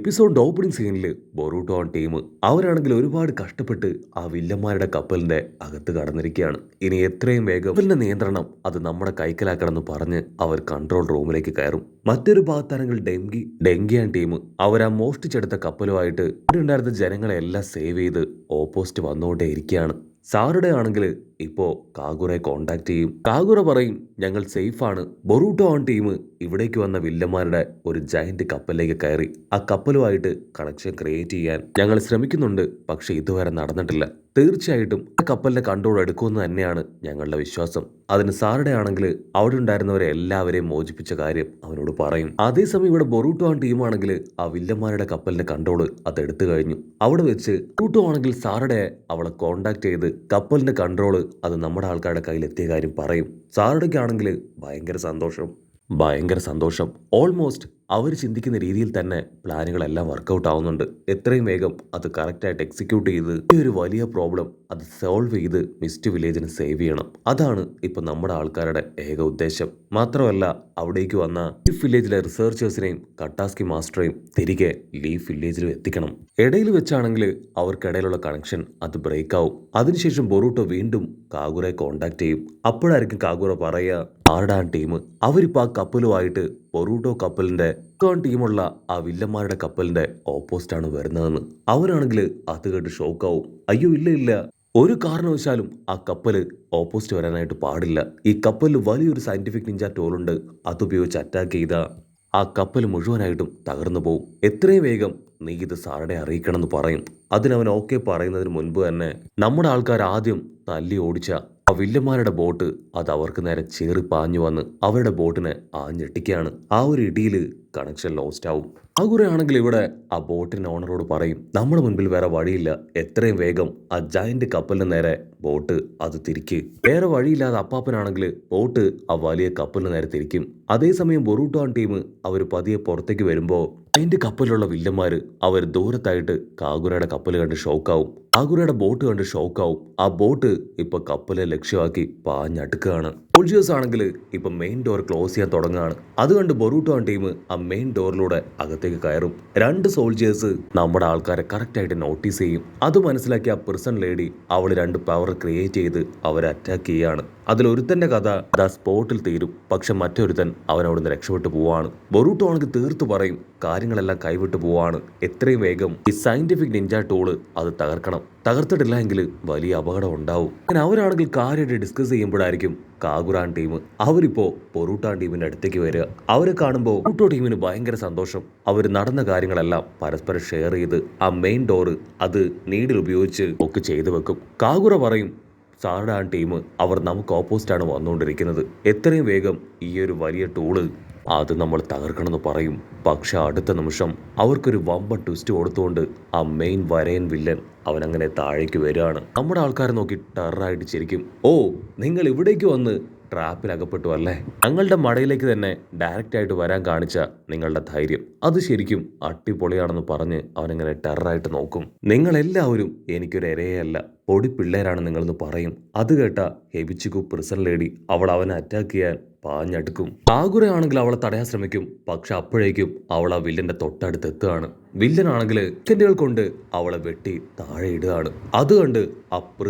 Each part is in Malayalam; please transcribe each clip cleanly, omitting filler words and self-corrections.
എപ്പിസോഡിന്റെ ഓപ്പണിംഗ് സീനിൽ ബൊറൂട്ടോ ടീം അവരാണെങ്കിൽ ഒരുപാട് കഷ്ടപ്പെട്ട് ആ വില്ലന്മാരുടെ കപ്പലിന്റെ അകത്ത് കടന്നിരിക്കുകയാണ്. ഇനി എത്രയും വേഗം കപ്പലിന്റെ നിയന്ത്രണം അത് നമ്മുടെ കൈക്കലാക്കണമെന്ന് പറഞ്ഞ് അവർ കൺട്രോൾ റൂമിലേക്ക് കയറും. മറ്റൊരു ഭാഗത്താണെങ്കിൽ ഡെങ്കിയാൻ ടീം അവർ ആ മോഷ്ടിച്ചെടുത്ത കപ്പലുമായിട്ട് അവിടെ ഉണ്ടായിരുന്ന ജനങ്ങളെ എല്ലാം സേവ് ചെയ്ത് ഓപ്പോസിറ്റ് വന്നുകൊണ്ടേ ഇരിക്കുകയാണ്. സാറുടെ ആണെങ്കിൽ ഇപ്പോ കാഗുറെ കോണ്ടാക്ട് ചെയ്യും. കാഗുറ പറയും ഞങ്ങൾ സേഫാണ്. ബൊറൂട്ടോ ടീം ഇവിടേക്ക് വന്ന വില്ലന്മാരുടെ ഒരു ജയന്റ് കപ്പലിലേക്ക് കയറി ആ കപ്പലുമായിട്ട് കണക്ഷൻ ക്രിയേറ്റ് ചെയ്യാൻ ഞങ്ങൾ ശ്രമിക്കുന്നുണ്ട്. പക്ഷെ ഇതുവരെ നടന്നിട്ടില്ല. തീർച്ചയായിട്ടും ആ കപ്പലിന്റെ കൺട്രോൾ എടുക്കുമെന്ന് തന്നെയാണ് ഞങ്ങളുടെ വിശ്വാസം. അതിന് സാറുടെ ആണെങ്കിൽ അവിടെ ഉണ്ടായിരുന്നവരെ എല്ലാവരെയും മോചിപ്പിച്ച കാര്യം അവനോട് പറയും. അതേസമയം ഇവിടെ ബൊറൂട്ടോ ടീമാണെങ്കിൽ ആ വില്ലന്മാരുടെ കപ്പലിന്റെ കൺട്രോൾ അത് എടുത്തു കഴിഞ്ഞു. അവിടെ വെച്ച് ബൊറൂട്ടോ ആണെങ്കിൽ സാറുടെ അവളെ കോണ്ടാക്ട് ചെയ്ത് കപ്പലിന്റെ കൺട്രോൾ അത് നമ്മുടെ ആൾക്കാരുടെ കയ്യിൽ എത്തിയ കാര്യം പറയും. സാറുടെക്കാണെങ്കിൽ ഭയങ്കര സന്തോഷം. ഓൾമോസ്റ്റ് അവർ ചിന്തിക്കുന്ന രീതിയിൽ തന്നെ പ്ലാനുകളെല്ലാം വർക്കൗട്ട് ആവുന്നുണ്ട്. എത്രയും വേഗം അത് കറക്റ്റായിട്ട് എക്സിക്യൂട്ട് ചെയ്ത് ഈ ഒരു വലിയ പ്രോബ്ലം അത് സോൾവ് ചെയ്ത് മിസ്റ്റ് വില്ലേജിനെ സേവ് ചെയ്യണം. അതാണ് ഇപ്പൊ നമ്മുടെ ആൾക്കാരുടെ ഏക ഉദ്ദേശം. മാത്രമല്ല അവിടേക്ക് വന്ന ലീഫ് വില്ലേജിലെ റിസർച്ചേഴ്സിനെയും കട്ടാസ്കി മാസ്റ്ററെയും തിരികെ ലീഫ് വില്ലേജിലും എത്തിക്കണം. ഇടയിൽ വെച്ചാണെങ്കിൽ അവർക്കിടയിലുള്ള കണക്ഷൻ അത് ബ്രേക്ക് ആവും. അതിനുശേഷം ബൊറൂട്ടോ വീണ്ടും കാഗുറെ കോണ്ടാക്ട് ചെയ്യും. അപ്പോഴായിരിക്കും കാഗുറ പറയുക ആർഡാൻ ടീം അവരിപ്പോ ആ കപ്പലുമായിട്ട് ബൊറൂട്ടോ കപ്പലിന്റെ ടീമുള്ള ആ വില്ലന്മാരുടെ കപ്പലിന്റെ ഓപ്പോസിറ്റ് ആണ് വരുന്നതെന്ന്. അവരാണെങ്കിൽ അത് കേട്ട് ഷോക്കാവും. അയ്യോ ഇല്ല, ഒരു കാരണവശാലും ആ കപ്പല് ഓപ്പോസിറ്റ് വരാനായിട്ട് പാടില്ല. ഈ കപ്പലിൽ വലിയൊരു സയന്റിഫിക് നിഞ്ച ടൂളുണ്ട്. അതുപയോഗിച്ച് അറ്റാക്ക് ചെയ്ത ആ കപ്പൽ മുഴുവനായിട്ടും തകർന്നു പോവും. എത്രയും വേഗം നീ ഇത് സാറുടെ അറിയിക്കണമെന്ന് പറയും. അതിനവൻ ഓക്കെ പറയുന്നതിന് മുൻപ് തന്നെ നമ്മുടെ ആൾക്കാർ ആദ്യം തല്ലി ഓടിച്ച ആ വില്ലന്മാരുടെ ബോട്ട് അത് അവർക്ക് നേരെ ചേറി പാഞ്ഞു വന്ന് അവരുടെ ബോട്ടിനെ ആഞ്ഞെട്ടിക്കുകയാണ്. ആ ഒരു ഇടിയിൽ കണക്ഷൻ ലോസ്റ്റ് ആവും. കാഗുറെ ആണെങ്കിൽ ഇവിടെ ആ ബോട്ടിന്റെ ഓണറോട് പറയും നമ്മുടെ മുൻപിൽ വേറെ വഴിയില്ല. എത്രയും വേഗം ആ ജയന്റ് കപ്പലിന് നേരെ ബോട്ട് അത് തിരിക്ക്. വേറെ വഴിയില്ലാതെ അപ്പാപ്പനാണെങ്കിൽ ബോട്ട് ആ വലിയ കപ്പലിന് നേരെ തിരിക്കും. അതേസമയം ബൊറൂട്ടോ ടീം അവർ പതിയെ പുറത്തേക്ക് വരുമ്പോ അതിന്റെ കപ്പലിലുള്ള വില്ലന്മാര് അവർ ദൂരത്തായിട്ട് കാഗുറയുടെ കപ്പൽ കണ്ട് ഷോക്കാവും. കാഗുറയുടെ ബോട്ട് കണ്ട് ഷോക്കാവും. ആ ബോട്ട് ഇപ്പൊ കപ്പലെ ലക്ഷ്യമാക്കി പാഞ്ഞടുക്കുകയാണ്. സോൾജേഴ്സ് ആണെങ്കിൽ ഇപ്പൊ മെയിൻ ഡോർ ക്ലോസ് ചെയ്യാൻ തുടങ്ങുകയാണ്. അത് കണ്ട് ബൊറൂട്ടോ ടീം ആ മെയിൻ ഡോറിലൂടെ അകത്തേക്ക് കയറും. 2 സോൾജേഴ്സ് നമ്മുടെ ആൾക്കാരെ കറക്റ്റ് ആയിട്ട് നോട്ടീസ് ചെയ്യും. അത് മനസ്സിലാക്കിയ ആ പ്രിസൺ ലേഡി അവള് 2 പവർ ക്രിയേറ്റ് ചെയ്ത് അവരെ അറ്റാക്ക് ചെയ്യാണ്. അതിലൊരുത്തന്റെ കഥ ആ സ്പോട്ടിൽ തീരും. പക്ഷെ മറ്റൊരുത്തൻ അവനവിടുന്ന് രക്ഷപ്പെട്ടു പോവാണ്. ബൊറൂട്ടോ ആണെങ്കിൽ തീർത്തു പറയും കാര്യങ്ങളെല്ലാം കൈവിട്ടു പോവാണ്. എത്രയും വേഗം ഈ സയന്റിഫിക് നിഞ്ച ടൂള് അത് തകർക്കണം. തകർത്തിട്ടില്ല എങ്കിൽ വലിയ അപകടം ഉണ്ടാവും. അങ്ങനെ അവരാണെങ്കിൽ കാര്യമായിട്ട് ഡിസ്കസ് ചെയ്യുമ്പോഴായിരിക്കും കാഗുറാൻ ടീം അവരിപ്പോ ബൊറൂട്ടോ ടീമിന്റെ അടുത്തേക്ക് വരിക. അവരെ കാണുമ്പോൾ ബൊറൂട്ടോ ടീമിന് ഭയങ്കര സന്തോഷം. അവർ നടന്ന കാര്യങ്ങളെല്ലാം പരസ്പരം ഷെയർ ചെയ്ത് ആ മെയിൻ ഡോറ് അത് നീഡിൽ ഉപയോഗിച്ച് ഒക്കെ ചെയ്തു വെക്കും. കാഗുറ പറയും സാറുടെ ടീം അവർ നമുക്ക് ഓപ്പോസിറ്റാണ് വന്നുകൊണ്ടിരിക്കുന്നത്. എത്രയും വേഗം ഈ ഒരു വലിയ ടൂള് അത് നമ്മൾ തകർക്കണമെന്ന് പറയും. പക്ഷെ അടുത്ത നിമിഷം അവർക്കൊരു വമ്പൻ ട്വിസ്റ്റ് കൊടുത്തുകൊണ്ട് ആ മെയിൻ വരയൻ വില്ലൻ അവനങ്ങനെ താഴേക്ക് വരികയാണ്. നമ്മുടെ ആൾക്കാരെ നോക്കി ടെററായിട്ട് ചിരിക്കും. ഓ നിങ്ങൾ ഇവിടേക്ക് വന്ന് ട്രാപ്പിൽ അകപ്പെട്ടു അല്ലേ? ഞങ്ങളുടെ മടയിലേക്ക് തന്നെ ഡയറക്റ്റ് ആയിട്ട് വരാൻ കാണിച്ച നിങ്ങളുടെ ധൈര്യം അത് ശരിക്കും അടിപൊളിയാണെന്ന് പറഞ്ഞ് അവനങ്ങനെ ടെററായിട്ട് നോക്കും. നിങ്ങളെല്ലാവരും എനിക്കൊരു ഇരയല്ല, പൊടി പിള്ളേരാണ് നിങ്ങളെന്ന് പറയും. അത് കേട്ട ഹെബിച്ചിക്കു പ്രിസൺ ലേഡി അവനെ അറ്റാക്ക് ചെയ്യാൻ പാഞ്ഞടുക്കും. കാഗുറെ ആണെങ്കിൽ അവളെ തടയാൻ ശ്രമിക്കും. പക്ഷെ അപ്പോഴേക്കും അവൾ ആ വില്ലന്റെ തൊട്ടടുത്ത് എത്തുകയാണ്. വില്ലനാണെങ്കിൽ സെക്കൻഡുകൾ കൊണ്ട് അവളെ വെട്ടി താഴെ ഇടുകയാണ്. അത് കണ്ട് ആ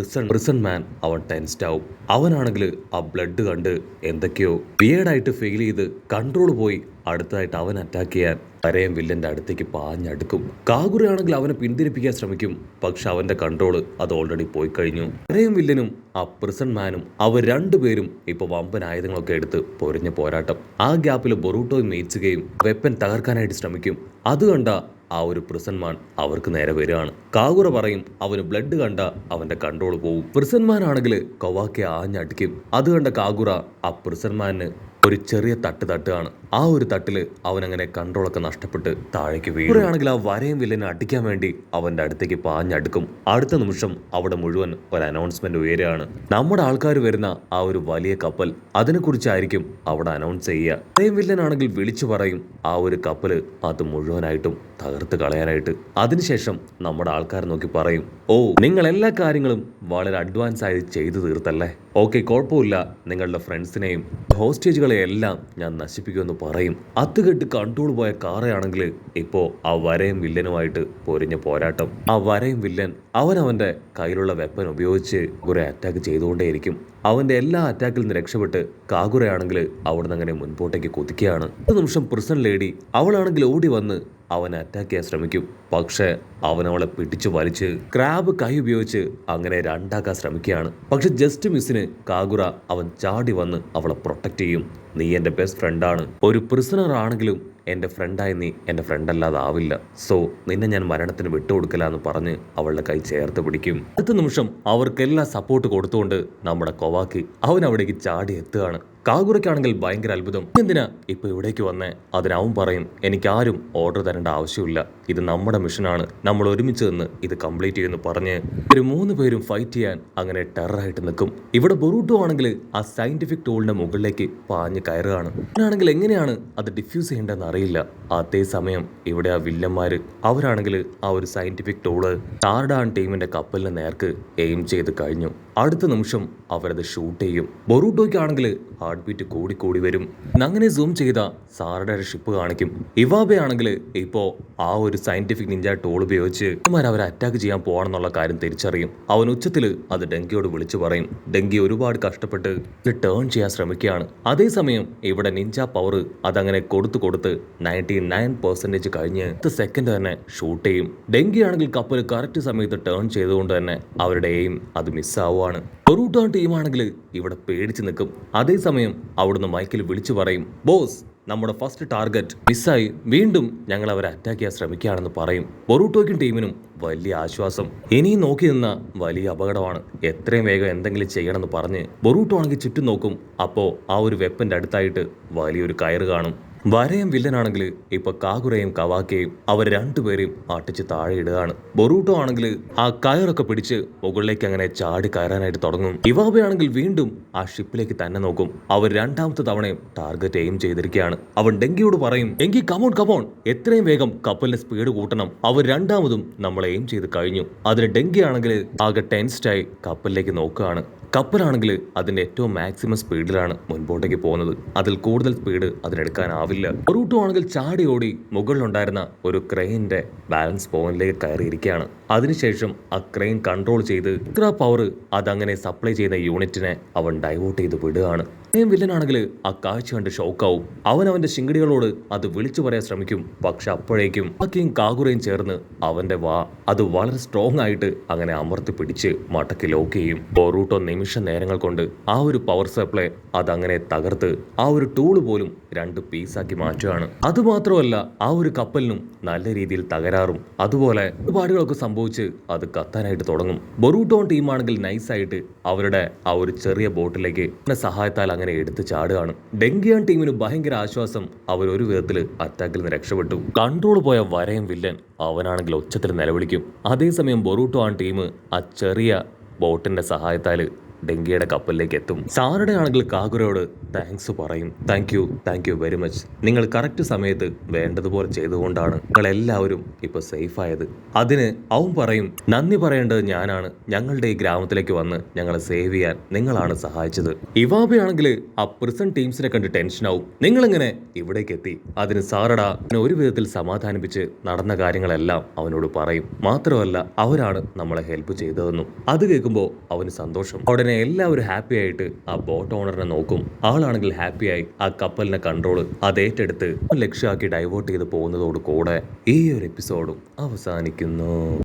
പ്രിസൺ മാൻ അവൻ ടെൻസ്ഡ് ആവും. അവനാണെങ്കിൽ ആ ബ്ലഡ് കണ്ട് എന്തൊക്കെയോ വിയേർഡായിട്ട് ഫീൽ ചെയ്ത് കൺട്രോൾ പോയി അടുത്തതായിട്ട് അവൻ അറ്റാക്ക് ചെയ്യാൻ വരയൻ വില്ലന്റെ അടുത്തേക്ക് പാഞ്ഞടുക്കും. കാഗുറെ ആണെങ്കിൽ അവനെ പിന്തിരിപ്പിക്കാൻ ശ്രമിക്കും. പക്ഷെ അവന്റെ കൺട്രോൾ അത് ഓൾറെഡി പോയി കഴിഞ്ഞു. വരയൻ വില്ലനും ആ പ്രിസൺ മാനും അവർ രണ്ടുപേരും ഇപ്പൊ വമ്പൻ ആയുധങ്ങളൊക്കെ എടുത്ത് പൊരിഞ്ഞ പോരാട്ടം. ആ ഗ്യാപ്പിൽ ബൊറൂട്ടോയും മേച്ചുകയും വെപ്പൻ തകർക്കാനായിട്ട് ശ്രമിക്കും. അത് കണ്ട ആ ഒരു പ്രിസൺമാൻ അവർക്ക് നേരെ വരികയാണ്. കാഗുറ പറയും അവന് ബ്ലഡ് കണ്ട അവന്റെ കൺട്രോൾ പോവും. പ്രിസൺമാൻ ആണെങ്കിൽ കൊവാക്കെ ആഞ്ഞടിക്കും. അത് കണ്ട കാഗുറ ആ പ്രിസൺമാന് ഒരു ചെറിയ തട്ടുകയാണ്. ആ ഒരു തട്ടില് അവനങ്ങനെ കൺട്രോളൊക്കെ നഷ്ടപ്പെട്ട് താഴേക്ക് വീഴും. ആണെങ്കിൽ ആ വരയും വില്ലനെ അടിക്കാൻ വേണ്ടി അവന്റെ അടുത്തേക്ക് പാഞ്ഞടുക്കും. അടുത്ത നിമിഷം അവിടെ മുഴുവൻ ഒരു അനൗൺസ്മെന്റ് ഉയരുകയാണ്. നമ്മുടെ ആൾക്കാർ വരുന്ന ആ ഒരു വലിയ കപ്പൽ അതിനെക്കുറിച്ചായിരിക്കും അവിടെ അനൗൺസ് ചെയ്യുക. വരയും വില്ലനാണെങ്കിൽ വിളിച്ചു പറയും ആ ഒരു കപ്പല് അത് മുഴുവനായിട്ടും തകർത്ത് കളയാനായിട്ട്. അതിനുശേഷം നമ്മുടെ ആൾക്കാർ നോക്കി പറയും ഓ നിങ്ങൾ എല്ലാ കാര്യങ്ങളും വളരെ അഡ്വാൻസ് ആയി ചെയ്തു തീർത്തല്ലേ. ഓക്കെ കുഴപ്പമില്ല, നിങ്ങളുടെ ഫ്രണ്ട്സിനെയും ഹോസ്റ്റേജുകളെയെല്ലാം ഞാൻ നശിപ്പിക്കുമെന്ന് പറയും. അത്തുകെട്ട് കൺട്രോൾ പോയ കാറയാണെങ്കിൽ ഇപ്പോൾ ആ വരയും വില്ലനുമായിട്ട് പൊരിഞ്ഞ പോരാട്ടം. ആ വരയും വില്ലൻ അവനവൻ്റെ കയ്യിലുള്ള വെപ്പൻ ഉപയോഗിച്ച് കുറെ അറ്റാക്ക് ചെയ്തുകൊണ്ടേയിരിക്കും. അവൻ്റെ എല്ലാ അറ്റാക്കിൽ നിന്ന് രക്ഷപ്പെട്ട് കാഗുറയാണെങ്കിൽ അവിടുന്ന് അങ്ങനെ മുൻപോട്ടേക്ക് കുതിക്കുകയാണ്. ഒരു നിമിഷം പ്രിസൺ ലേഡി അവളാണെങ്കിൽ ഓടി വന്ന് അവനെ അറ്റാക്ക് ചെയ്യാൻ ശ്രമിക്കും. പക്ഷേ അവൻ അവളെ പിടിച്ചു വലിച്ച് ക്രാബ് കൈ ഉപയോഗിച്ച് അങ്ങനെ രണ്ടാക്കാൻ ശ്രമിക്കുകയാണ്. പക്ഷെ ജസ്റ്റ് മിസ്സിന് കാഗുറ അവൻ ചാടി വന്ന് അവളെ പ്രൊട്ടക്ട് ചെയ്യും. നീ എൻ്റെ ബെസ്റ്റ് ഫ്രണ്ടാണ്, ഒരു പ്രിസണർ ആണെങ്കിലും എൻ്റെ ഫ്രണ്ടായി നീ എൻ്റെ ഫ്രണ്ടല്ലാതെ ആവില്ല, സോ നിന്നെ ഞാൻ മരണത്തിന് വിട്ടുകൊടുക്കില്ല എന്ന് പറഞ്ഞ് അവളുടെ കൈ ചേർത്ത് പിടിക്കും. അടുത്ത നിമിഷം അവർക്കെല്ലാം സപ്പോർട്ട് കൊടുത്തുകൊണ്ട് നമ്മുടെ കൊവാക്കി അവൻ അവിടേക്ക് ചാടി എത്തുകയാണ്. കാഗുറയ്ക്കാണെങ്കിൽ ഭയങ്കര അത്ഭുതം, എന്തിനാ ഇപ്പൊ ഇവിടേക്ക് വന്നേ? അതിനവൻ പറയും, എനിക്കാരും ഓർഡർ തരേണ്ട ആവശ്യമില്ല, ഇത് നമ്മുടെ മിഷനാണ്, നമ്മൾ ഒരുമിച്ച് നിന്ന് ഇത് കംപ്ലീറ്റ് ചെയ്യുമെന്ന് പറഞ്ഞ് ഒരു 3 പേരും ഫൈറ്റ് ചെയ്യാൻ അങ്ങനെ ടെററായിട്ട് നിൽക്കും. ഇവിടെ ബൊറൂട്ടോ ആണെങ്കിൽ ആ സയന്റിഫിക് ടൂളിന്റെ മുകളിലേക്ക് പാഞ്ഞ് കയറുകയാണ്. അവനാണെങ്കിൽ എങ്ങനെയാണ് അത് ഡിഫ്യൂസ് ചെയ്യേണ്ടതെന്ന് അറിയില്ല. അതേസമയം ഇവിടെ ആ വില്ലന്മാര് അവരാണെങ്കിൽ ആ ഒരു സയന്റിഫിക് ടൂള് ടാർഡാൻ ടീമിന്റെ കപ്പലിന് നേർക്ക് എയിം ചെയ്ത് കഴിഞ്ഞു. അടുത്ത നിമിഷം അവരത് ഷൂട്ട് ചെയ്യും. ബൊറൂട്ടോയ്ക്കാണെങ്കിൽ ഹാർട്ട് ബീറ്റ് കൂടി വരും. അങ്ങനെ സൂം ചെയ്ത സാറയുടെ ഷിപ്പ് കാണിക്കും. ഇവാബയാണെങ്കിൽ ഇപ്പോൾ ആ ഒരു സയന്റിഫിക് നിഞ്ച ടൂൾ ഉപയോഗിച്ച് അവരെ അറ്റാക്ക് ചെയ്യാൻ പോകണമെന്നുള്ള കാര്യം തിരിച്ചറിയും. അവൻ ഉച്ചത്തിൽ അത് ഡെങ്കിയോട് വിളിച്ചു പറയും. ഡെങ്കി ഒരുപാട് കഷ്ടപ്പെട്ട് ടേൺ ചെയ്യാൻ ശ്രമിക്കുകയാണ്. അതേസമയം ഇവിടെ നിഞ്ച പവർ അതങ്ങനെ കൊടുത്ത് 99% കഴിഞ്ഞ് സെക്കൻഡ് തന്നെ ഷൂട്ട് ചെയ്യും. ഡെങ്കി ആണെങ്കിൽ കപ്പൽ കറക്റ്റ് സമയത്ത് ടേൺ ചെയ്തുകൊണ്ട് തന്നെ അവരുടെ എയിം അത് മിസ്സാവുകയാണ്. ബൊറൂട്ടോ ടീമാണെങ്കിൽ ഇവിടെ പേടിച്ച് നിൽക്കും. അതേസമയം അവിടുന്ന് മൈക്കിൽ വിളിച്ചു പറയും, ബോസ്, നമ്മുടെ ഫസ്റ്റ് ടാർഗറ്റ് മിസ്സായി, വീണ്ടും ഞങ്ങൾ അവരെ അറ്റാക്ക് ചെയ്യാൻ ശ്രമിക്കുകയാണെന്ന് പറയും. ബൊറൂട്ടോയ്ക്കും ടീമിനും വലിയ ആശ്വാസം. ഇനിയും നോക്കി നിന്ന വലിയ അപകടമാണ്, എത്രയും വേഗം എന്തെങ്കിലും ചെയ്യണമെന്ന് പറഞ്ഞ് ബൊറൂട്ടോ ആണെങ്കിൽ ചുറ്റും നോക്കും. അപ്പോൾ ആ ഒരു വെപ്പന്റെ അടുത്തായിട്ട് വലിയൊരു കയറ് കാണും. വരയും വില്ലനാണെങ്കിൽ ഇപ്പൊ കാഗുറയും കവാക്കയും അവർ രണ്ടുപേരെയും അട്ടിച്ച് താഴെ ഇടുകയാണ്. ബൊറൂട്ടോ ആണെങ്കിൽ ആ കയറൊക്കെ പിടിച്ച് മുകളിലേക്ക് അങ്ങനെ ചാടി കയറാനായിട്ട് തുടങ്ങും. ഇവാബയാണെങ്കിൽ വീണ്ടും ആ ഷിപ്പിലേക്ക് തന്നെ നോക്കും. അവർ രണ്ടാമത്തെ തവണയും ടാർഗറ്റ് എയിം ചെയ്തിരിക്കുകയാണ്. അവൻ ഡെങ്കിയോട് പറയും, ഡെങ്കി കമോൺ, എത്രയും വേഗം കപ്പലിന്റെ സ്പീഡ് കൂട്ടണം, അവർ രണ്ടാമതും നമ്മൾ എയിം ചെയ്ത് കഴിഞ്ഞു. അതിന് ഡെങ്കി ആണെങ്കിൽ ആകെ ടെൻസ്ഡായി കപ്പലിലേക്ക് നോക്കുകയാണ്. കപ്പലാണെങ്കിൽ അതിന്റെ ഏറ്റവും മാക്സിമം സ്പീഡിലാണ് മുൻപോട്ടേക്ക് പോകുന്നത്. അതിൽ കൂടുതൽ സ്പീഡ് അതിനെടുക്കാനാവില്ല. ബൊറൂട്ടോ ആണെങ്കിൽ ചാടി ഓടി മുകളിലുണ്ടായിരുന്ന ഒരു ക്രെയിനിന്റെ ബാലൻസ് പോയിന്റിലേക്ക് കയറിയിരിക്കുകയാണ്. അതിനുശേഷം ആ ക്രെയിൻ കൺട്രോൾ ചെയ്ത് ഇത്ര പവർ അതങ്ങനെ സപ്ലൈ ചെയ്യുന്ന യൂണിറ്റിനെ അവൻ ഡൈവേർട്ട് ചെയ്ത് വിടുകയാണ്. വില്ലനാണെങ്കിൽ ആ കാഴ്ച കണ്ട് ഷോക്കാവും. അവൻ അവന്റെ ശിങ്കിടികളോട് അത് വിളിച്ചു പറയാൻ ശ്രമിക്കും. പക്ഷെ അപ്പോഴേക്കും അക്കിയും കാഗുറയും ചേർന്ന് അവന്റെ വാ അത് വളരെ സ്ട്രോങ് ആയിട്ട് അങ്ങനെ അമർത്തി പിടിച്ച് മടക്കി ലോക്ക് ചെയ്യും. ബൊറൂട്ടോ നിമിഷ നേരങ്ങൾ കൊണ്ട് ആ ഒരു പവർ സപ്ലൈ അതങ്ങനെ തകർത്ത് ആ ഒരു ടൂള് പോലും 2 പീസാക്കി മാറ്റുകയാണ്. അതുമാത്രമല്ല ആ ഒരു കപ്പലിനും നല്ല രീതിയിൽ തകരാറും അതുപോലെ ഒരുപാടുകളൊക്കെ സംഭവിച്ച് അത് കത്താനായിട്ട് തുടങ്ങും. ബൊറൂട്ടോ ടീമാണെങ്കിൽ നൈസായിട്ട് അവരുടെ ആ ഒരു ചെറിയ ബോട്ടിലേക്ക് സഹായത്താൽ അങ്ങനെ എടുത്ത് ചാടുകയാണ്. ഡെങ്കിയാൻ ടീമിന് ഭയങ്കര ആശ്വാസം, അവർ ഒരു വിധത്തിൽ അറ്റാക്കിൽ നിന്ന് രക്ഷപ്പെട്ടു. കൺട്രോൾ പോയ വരയും വില്ലൻ അവനാണെങ്കിൽ ഒച്ചത്തിൽ നിലവിളിക്കും. അതേസമയം ബൊറൂട്ടോ ടീം ആ ചെറിയ ബോട്ടിന്റെ സഹായത്താൽ ഡെങ്കിയുടെ കപ്പലിലേക്ക് എത്തും. സാറുടെ ആണെങ്കിൽ കാഗുറയോട് താങ്ക്സ് പറയും. താങ്ക് യു വെരി മച്ച്, നിങ്ങൾ കറക്റ്റ് സമയത്ത് വേണ്ടതുപോലെ ചെയ്തുകൊണ്ടാണ് നിങ്ങൾ എല്ലാവരും ഇപ്പൊ സേഫ് ആയത്. അതിന് അവൻ പറയും, നന്ദി പറയേണ്ടത് ഞാനാണ്, ഞങ്ങളുടെ ഈ ഗ്രാമത്തിലേക്ക് വന്ന് ഞങ്ങളെ സേവ് ചെയ്യാൻ നിങ്ങളാണ് സഹായിച്ചത്. ഇവാബയാണെങ്കിൽ ആ പ്രിസൺ ടീംസിനെ കണ്ട് ടെൻഷനാവും, നിങ്ങളിങ്ങനെ ഇവിടേക്ക് എത്തി. അതിന് സാറടാ ഒരു വിധത്തിൽ സമാധാനിപ്പിച്ച് നടന്ന കാര്യങ്ങളെല്ലാം അവനോട് പറയും. മാത്രമല്ല അവരാണ് നമ്മളെ ഹെൽപ്പ് ചെയ്തതെന്നും. അത് കേൾക്കുമ്പോൾ അവന് സന്തോഷം. ഉടനെ എല്ലാവരും ഹാപ്പി ആയിട്ട് ആ ബോട്ട് ഓണറിനെ നോക്കും. ആളാണെങ്കിൽ ഹാപ്പിയായി ആ കപ്പലിന്റെ കൺട്രോള് അത് ഏറ്റെടുത്ത് ലക്ഷ്യമാക്കി ഡൈവേർട്ട് ചെയ്ത് പോകുന്നതോട് കൂടെ ഈ ഒരു എപ്പിസോഡും അവസാനിക്കുന്നു.